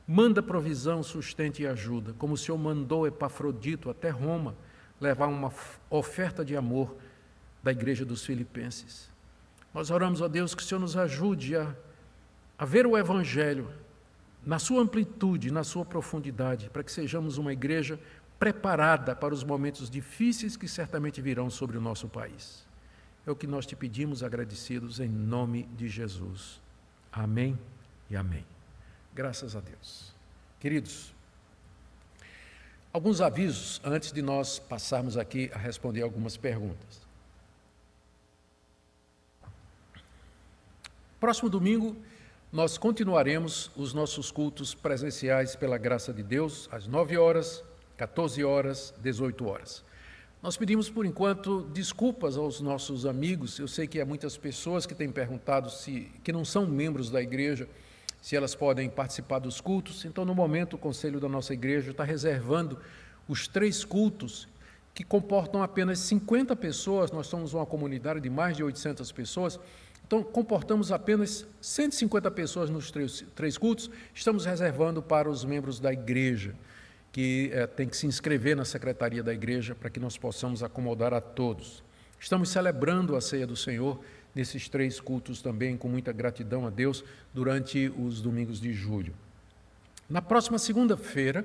Manda provisão, sustento e ajuda, como o Senhor mandou Epafrodito até Roma levar uma oferta de amor da igreja dos Filipenses. Nós oramos, ó Deus, que o Senhor nos ajude a ver o Evangelho na sua amplitude, na sua profundidade, para que sejamos uma igreja preparada para os momentos difíceis que certamente virão sobre o nosso país. É o que nós te pedimos, agradecidos, em nome de Jesus. Amém e amém. Graças a Deus. Queridos, alguns avisos antes de nós passarmos aqui a responder algumas perguntas. Próximo domingo, nós continuaremos os nossos cultos presenciais pela graça de Deus, às 9 horas, 14 horas, 18 horas. Nós pedimos, por enquanto, desculpas aos nossos amigos. Eu sei que há muitas pessoas que têm perguntado que não são membros da igreja, se elas podem participar dos cultos. Então, no momento, o conselho da nossa igreja está reservando os 3 cultos que comportam apenas 50 pessoas. Nós somos uma comunidade de mais de 800 pessoas. Então, comportamos apenas 150 pessoas nos 3 cultos. Estamos reservando para os membros da igreja, que tem que se inscrever na secretaria da igreja para que nós possamos acomodar a todos. Estamos celebrando a ceia do Senhor nesses 3 cultos também, com muita gratidão a Deus, durante os domingos de julho. Na próxima segunda-feira,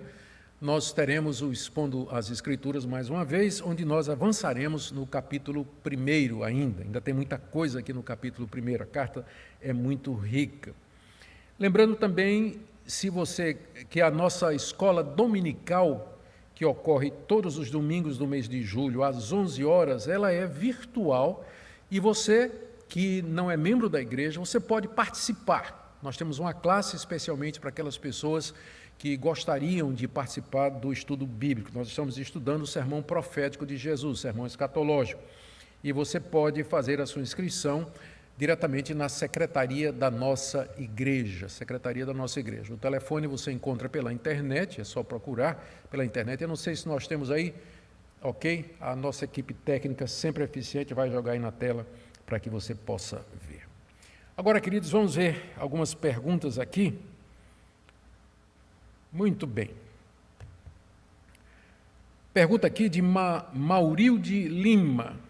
nós teremos o Expondo as Escrituras mais uma vez, onde nós avançaremos no capítulo 1 ainda tem muita coisa aqui no capítulo 1, a carta é muito rica. Lembrando também, que a nossa escola dominical, que ocorre todos os domingos do mês de julho, às 11 horas, ela é virtual, e você que não é membro da igreja, você pode participar. Nós temos uma classe especialmente para aquelas pessoas que gostariam de participar do estudo bíblico. Nós estamos estudando o sermão profético de Jesus, o sermão escatológico. E você pode fazer a sua inscrição diretamente na secretaria da nossa igreja, O telefone você encontra pela internet, é só procurar pela internet. Eu não sei se nós temos aí, ok? A nossa equipe técnica, sempre eficiente, vai jogar aí na tela para que você possa ver. Agora, queridos, vamos ver algumas perguntas aqui. Muito bem. Pergunta aqui de Maurilde Lima.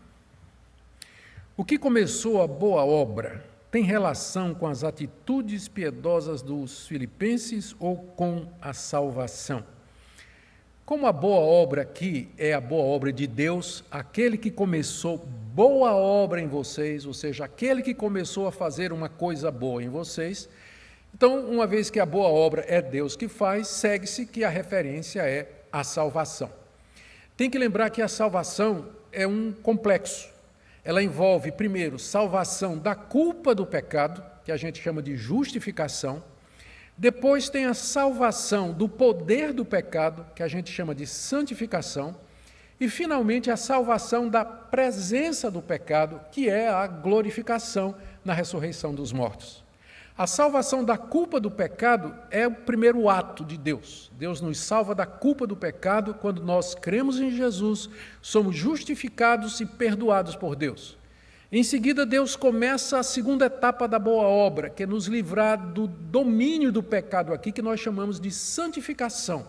O que começou a boa obra tem relação com as atitudes piedosas dos filipenses ou com a salvação? Como a boa obra aqui é a boa obra de Deus, aquele que começou boa obra em vocês, ou seja, aquele que começou a fazer uma coisa boa em vocês, então, uma vez que a boa obra é Deus que faz, segue-se que a referência é a salvação. Tem que lembrar que a salvação é um complexo. Ela envolve, primeiro, salvação da culpa do pecado, que a gente chama de justificação. Depois tem a salvação do poder do pecado, que a gente chama de santificação. E, finalmente, a salvação da presença do pecado, que é a glorificação na ressurreição dos mortos. A salvação da culpa do pecado é o primeiro ato de Deus. Deus nos salva da culpa do pecado quando nós cremos em Jesus, somos justificados e perdoados por Deus. Em seguida, Deus começa a segunda etapa da boa obra, que é nos livrar do domínio do pecado aqui, que nós chamamos de santificação.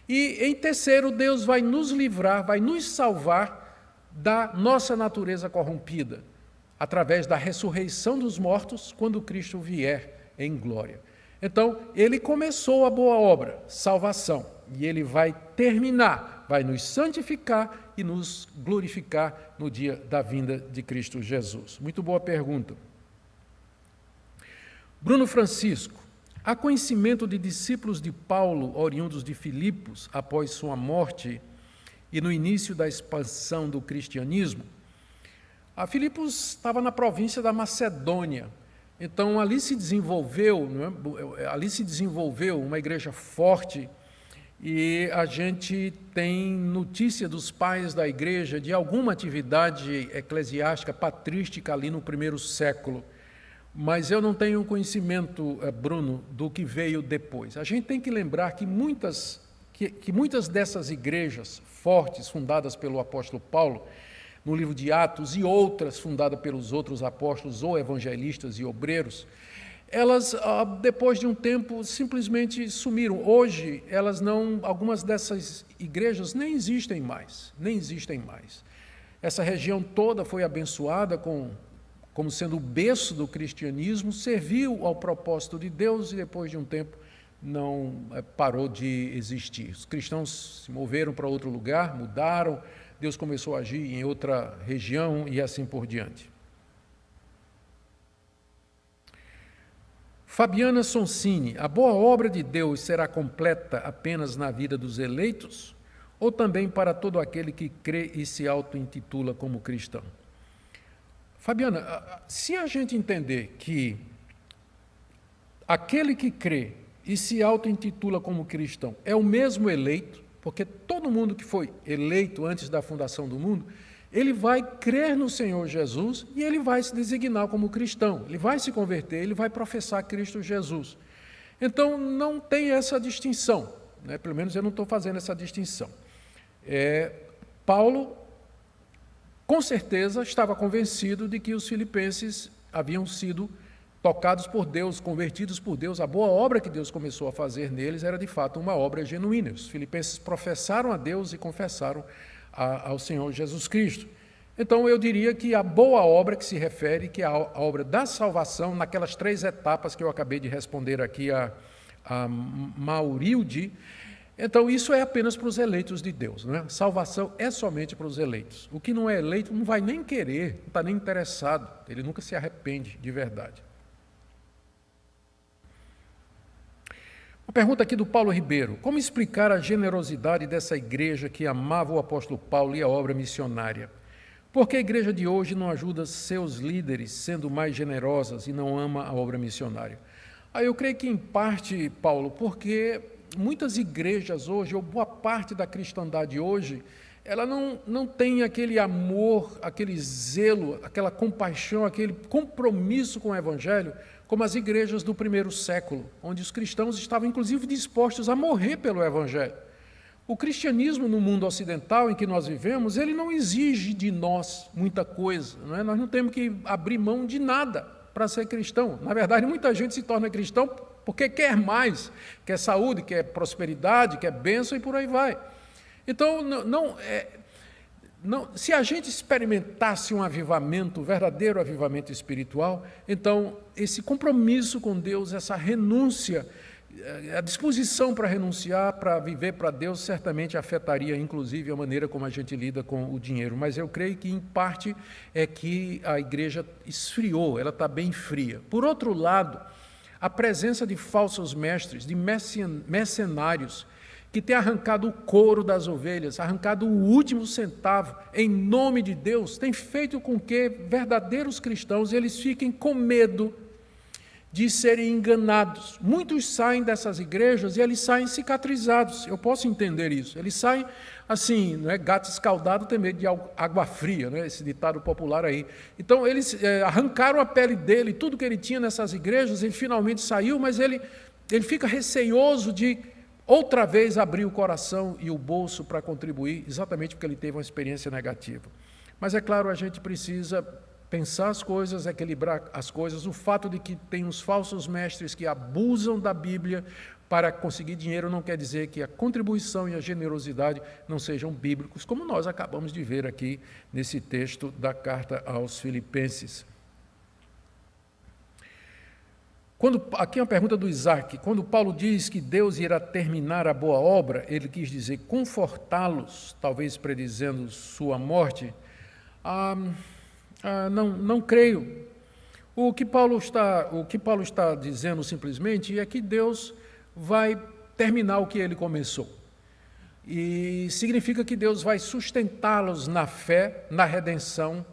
E, em terceiro, Deus vai nos livrar, vai nos salvar da nossa natureza corrompida, através da ressurreição dos mortos, quando Cristo vier em glória. Então, ele começou a boa obra, salvação, e ele vai terminar, vai nos santificar e nos glorificar no dia da vinda de Cristo Jesus. Muito boa pergunta. Bruno Francisco, há conhecimento de discípulos de Paulo, oriundos de Filipos, após sua morte e no início da expansão do cristianismo? A Filipos estava na província da Macedônia, então ali se desenvolveu uma igreja forte, e a gente tem notícia dos pais da igreja de alguma atividade eclesiástica, patrística ali no primeiro século, mas eu não tenho conhecimento, Bruno, do que veio depois. A gente tem que lembrar que muitas dessas igrejas fortes, fundadas pelo apóstolo Paulo, no livro de Atos, e outras fundadas pelos outros apóstolos ou evangelistas e obreiros, elas, depois de um tempo, simplesmente sumiram. Hoje, algumas dessas igrejas nem existem mais, Essa região toda foi abençoada como sendo o berço do cristianismo, serviu ao propósito de Deus e depois de um tempo não parou de existir. Os cristãos se moveram para outro lugar, mudaram, Deus começou a agir em outra região e assim por diante. Fabiana Sonsini, a boa obra de Deus será completa apenas na vida dos eleitos ou também para todo aquele que crê e se auto-intitula como cristão? Fabiana, se a gente entender que aquele que crê e se auto-intitula como cristão é o mesmo eleito, porque todo mundo que foi eleito antes da fundação do mundo, ele vai crer no Senhor Jesus e ele vai se designar como cristão, ele vai se converter, ele vai professar Cristo Jesus. Então, não tem essa distinção, né? Pelo menos eu não estou fazendo essa distinção. Paulo, com certeza, estava convencido de que os filipenses haviam sido tocados por Deus, convertidos por Deus. A boa obra que Deus começou a fazer neles era, de fato, uma obra genuína. Os filipenses professaram a Deus e confessaram ao Senhor Jesus Cristo. Então, eu diria que a boa obra que se refere, que é a obra da salvação, naquelas 3 etapas que eu acabei de responder aqui a Maurilde, então isso é apenas para os eleitos de Deus, né? Salvação é somente para os eleitos. O que não é eleito não vai nem querer, não está nem interessado, ele nunca se arrepende de verdade. Uma pergunta aqui do Paulo Ribeiro. Como explicar a generosidade dessa igreja que amava o apóstolo Paulo e a obra missionária? Por que a igreja de hoje não ajuda seus líderes sendo mais generosas e não ama a obra missionária? Eu creio que, em parte, Paulo, porque muitas igrejas hoje, ou boa parte da cristandade hoje, ela não tem aquele amor, aquele zelo, aquela compaixão, aquele compromisso com o Evangelho, como as igrejas do primeiro século, onde os cristãos estavam, inclusive, dispostos a morrer pelo Evangelho. O cristianismo no mundo ocidental em que nós vivemos, ele não exige de nós muita coisa, não é? Nós não temos que abrir mão de nada para ser cristão. Na verdade, muita gente se torna cristão porque quer mais, quer saúde, quer prosperidade, quer bênção e por aí vai. Então, se a gente experimentasse um avivamento, um verdadeiro avivamento espiritual, então esse compromisso com Deus, essa renúncia, a disposição para renunciar, para viver para Deus, certamente afetaria, inclusive, a maneira como a gente lida com o dinheiro. Mas eu creio que, em parte, é que a igreja esfriou, ela está bem fria. Por outro lado, a presença de falsos mestres, de mercenários, que tem arrancado o couro das ovelhas, arrancado o último centavo, em nome de Deus, tem feito com que verdadeiros cristãos eles fiquem com medo de serem enganados. Muitos saem dessas igrejas e eles saem cicatrizados. Eu posso entender isso. Eles saem assim, não é? Gato escaldado tem medo de água fria, né? Esse ditado popular aí. Então, eles arrancaram a pele dele, tudo que ele tinha nessas igrejas, ele finalmente saiu, mas ele fica receioso de outra vez abrir o coração e o bolso para contribuir, exatamente porque ele teve uma experiência negativa. Mas, é claro, a gente precisa pensar as coisas, equilibrar as coisas. O fato de que tem os falsos mestres que abusam da Bíblia para conseguir dinheiro não quer dizer que a contribuição e a generosidade não sejam bíblicos, como nós acabamos de ver aqui nesse texto da carta aos Filipenses. Aqui é uma pergunta do Isaac. Quando Paulo diz que Deus irá terminar a boa obra, ele quis dizer confortá-los, talvez predizendo sua morte? Não creio. O que Paulo está dizendo simplesmente é que Deus vai terminar o que ele começou. E significa que Deus vai sustentá-los na fé, na redenção,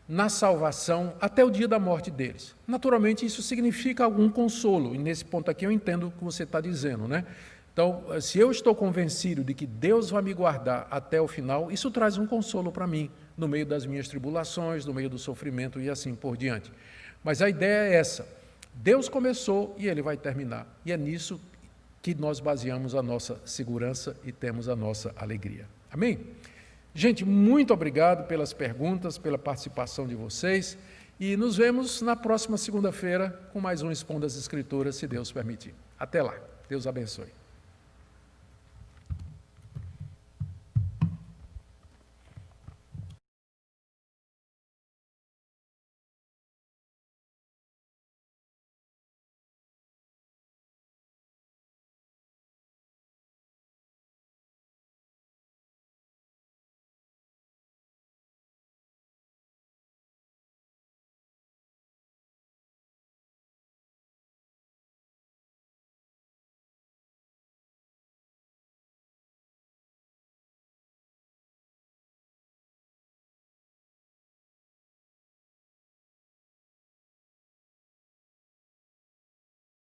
na salvação, até o dia da morte deles. Naturalmente, isso significa algum consolo, e nesse ponto aqui eu entendo o que você está dizendo, né? Então, se eu estou convencido de que Deus vai me guardar até o final, isso traz um consolo para mim, no meio das minhas tribulações, no meio do sofrimento e assim por diante. Mas a ideia é essa: Deus começou e Ele vai terminar. E é nisso que nós baseamos a nossa segurança e temos a nossa alegria. Amém? Gente, muito obrigado pelas perguntas, pela participação de vocês, e nos vemos na próxima segunda-feira com mais um Expondo as Escrituras, se Deus permitir. Até lá. Deus abençoe.